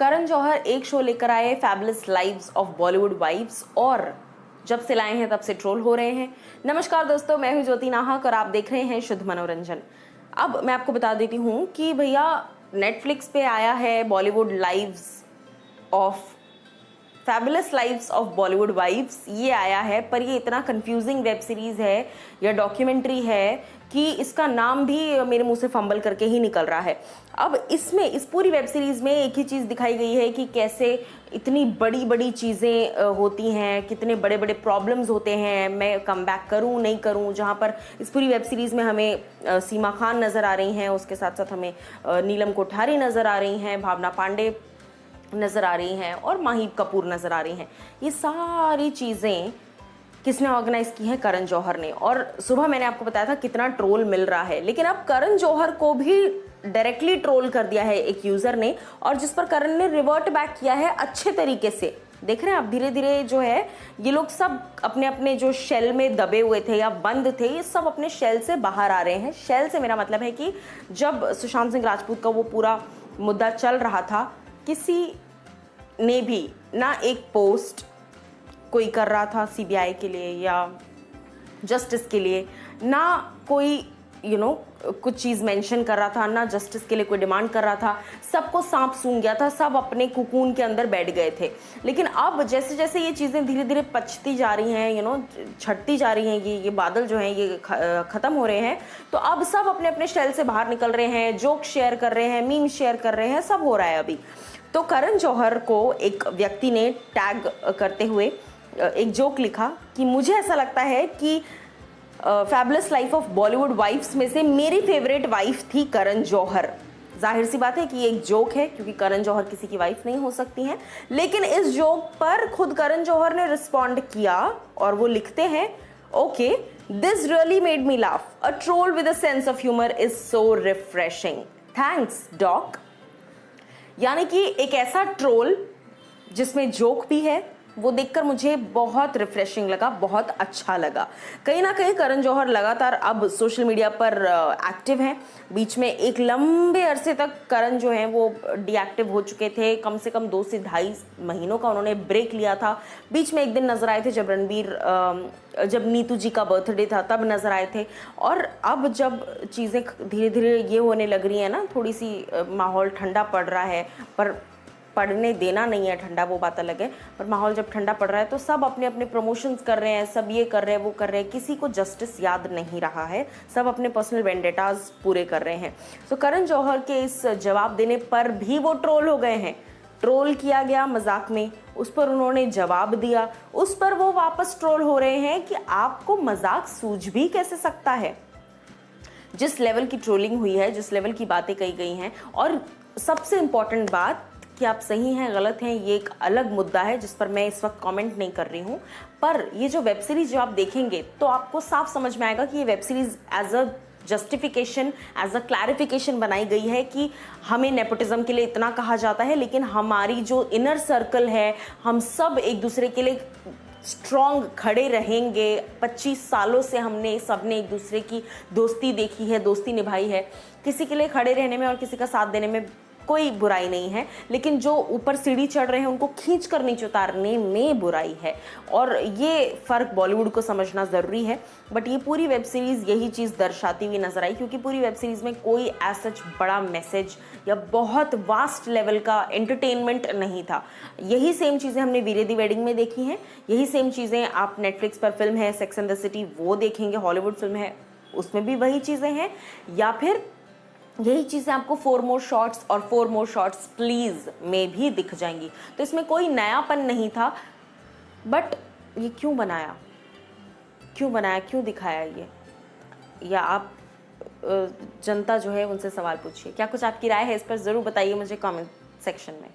करण जौहर एक शो लेकर आए, fabulous lives of Bollywood wives, और जब से लाए हैं तब से ट्रोल हो रहे हैं। नमस्कार दोस्तों, मैं हूं ज्योति नाहक और आप देख रहे हैं शुद्ध मनोरंजन। अब मैं आपको बता देती हूं कि भैया नेटफ्लिक्स पे आया है Bollywood lives of fabulous lives of Bollywood wives, ये आया है, पर ये इतना कंफ्यूजिंग वेब सीरीज है या डॉक्यूमेंट्री है कि इसका नाम भी मेरे मुंह से फंबल करके ही निकल रहा है। अब इसमें इस पूरी वेब सीरीज में एक ही चीज़ दिखाई गई है कि कैसे इतनी बड़ी बड़ी चीज़ें होती हैं, कितने बड़े बड़े प्रॉब्लम्स होते हैं, मैं कम बैक करूँ नहीं करूँ। जहाँ पर इस पूरी वेब सीरीज़ में हमें सीमा खान नज़र आ रही हैं, उसके साथ साथ हमें नीलम कोठारी नज़र आ रही हैं, भावना पांडे नज़र आ रही हैं और माहिब कपूर नज़र आ रही हैं। ये सारी चीज़ें किसने ऑर्गेनाइज की हैं? करण जौहर ने। और सुबह मैंने आपको बताया था कितना ट्रोल मिल रहा है, लेकिन अब करण जौहर को भी डायरेक्टली ट्रोल कर दिया है एक यूज़र ने, और जिस पर करण ने रिवर्ट बैक किया है अच्छे तरीके से। देख रहे हैं आप, धीरे धीरे जो है ये लोग सब अपने अपने जो शेल में दबे हुए थे या बंद थे, ये सब अपने शेल से बाहर आ रहे हैं। शेल से मेरा मतलब है कि जब सुशांत सिंह राजपूत का वो पूरा मुद्दा चल रहा था, किसी ने भी ना एक पोस्ट कोई कर रहा था सीबीआई के लिए या जस्टिस के लिए, ना कोई कुछ चीज़ मेंशन कर रहा था, ना जस्टिस के लिए कोई डिमांड कर रहा था। सबको सांप सूंघ गया था, सब अपने कुकून के अंदर बैठ गए थे। लेकिन अब जैसे जैसे ये चीज़ें धीरे धीरे पचती जा रही हैं, छटती जा रही हैं, ये बादल जो हैं ये ख़त्म हो रहे हैं, तो अब सब अपने अपने शेल से बाहर निकल रहे हैं, जोक शेयर कर रहे हैं, मीम शेयर कर रहे हैं, सब हो रहा है अभी। तो करण जौहर को एक व्यक्ति ने टैग करते हुए एक जोक लिखा कि मुझे ऐसा लगता है कि fabulous life of Bollywood wives में से मेरी फेवरेट वाइफ थी करण जौहर। जाहिर सी बात है कि ये एक जोक है, क्योंकि करण जौहर किसी की वाइफ नहीं हो सकती हैं। लेकिन इस जोक पर खुद करण जौहर ने रिस्पॉन्ड किया और वो लिखते हैं, okay, this really made me laugh, a troll with a sense of humour is so refreshing, thanks doc. यानी कि एक ऐसा ट्रोल जिसमें जोक भी है, वो देखकर मुझे बहुत रिफ्रेशिंग लगा, बहुत अच्छा लगा। कहीं ना कहीं करण जौहर लगातार अब सोशल मीडिया पर एक्टिव हैं। बीच में एक लंबे अरसे तक करण जो हैं वो डीएक्टिव हो चुके थे, कम से कम 2 से ढाई महीनों का उन्होंने ब्रेक लिया था। बीच में एक दिन नज़र आए थे जब नीतू जी का बर्थडे था, तब नज़र आए थे। और अब जब चीज़ें धीरे धीरे ये होने लग रही हैं ना, थोड़ी सी माहौल ठंडा पड़ रहा है, पर पढ़ने देना नहीं है ठंडा, वो बात अलग है, पर माहौल जब ठंडा पड़ रहा है तो सब अपने अपने प्रमोशंस कर रहे हैं, सब ये कर रहे हैं, वो कर रहे हैं, किसी को जस्टिस याद नहीं रहा है, सब अपने पर्सनल वेंडेटाज पूरे कर रहे हैं। तो करण जौहर के इस जवाब देने पर भी वो ट्रोल हो गए हैं। ट्रोल किया गया मजाक में, उस पर उन्होंने जवाब दिया, उस पर वो वापस ट्रोल हो रहे हैं कि आपको मजाक सूझ भी कैसे सकता है। जिस लेवल की ट्रोलिंग हुई है, जिस लेवल की बातें कही गई हैं, और सबसे इम्पॉर्टेंट बात कि आप सही हैं गलत हैं ये एक अलग मुद्दा है जिस पर मैं इस वक्त कमेंट नहीं कर रही हूँ। पर ये जो वेब सीरीज जो आप देखेंगे तो आपको साफ समझ में आएगा कि ये web series as a justification, as a clarification बनाई गई है कि हमें नेपोटिज्म के लिए इतना कहा जाता है, लेकिन हमारी जो इनर सर्कल है, हम सब एक दूसरे के लिए स्ट्रॉन्ग खड़े रहेंगे। 25 सालों से हमने सबने एक दूसरे की दोस्ती देखी है, दोस्ती निभाई है। किसी के लिए खड़े रहने में और किसी का साथ देने में कोई बुराई नहीं है, लेकिन जो ऊपर सीढ़ी चढ़ रहे हैं उनको खींच कर नीचे उतारने में बुराई है। और ये फ़र्क बॉलीवुड को समझना ज़रूरी है। बट ये पूरी वेब सीरीज़ यही चीज़ दर्शाती हुई नजर आई, क्योंकि पूरी वेब सीरीज़ में कोई एज सच बड़ा मैसेज या बहुत वास्ट लेवल का एंटरटेनमेंट नहीं था। यही सेम चीज़ें हमने वीरे दी वेडिंग में देखी हैं, यही सेम चीज़ें आप नेटफ्लिक्स पर फिल्म है सेक्स एंड द सिटी वो देखेंगे, हॉलीवुड फिल्म है उसमें भी वही चीज़ें हैं, या फिर यही चीज़ें आपको 4 मोर शॉट्स और 4 मोर शॉट्स प्लीज़ में भी दिख जाएंगी। तो इसमें कोई नयापन नहीं था। बट ये क्यों बनाया, क्यों दिखाया ये, या आप जनता जो है उनसे सवाल पूछिए। क्या कुछ आपकी राय है इस पर, ज़रूर बताइए मुझे कमेंट सेक्शन में।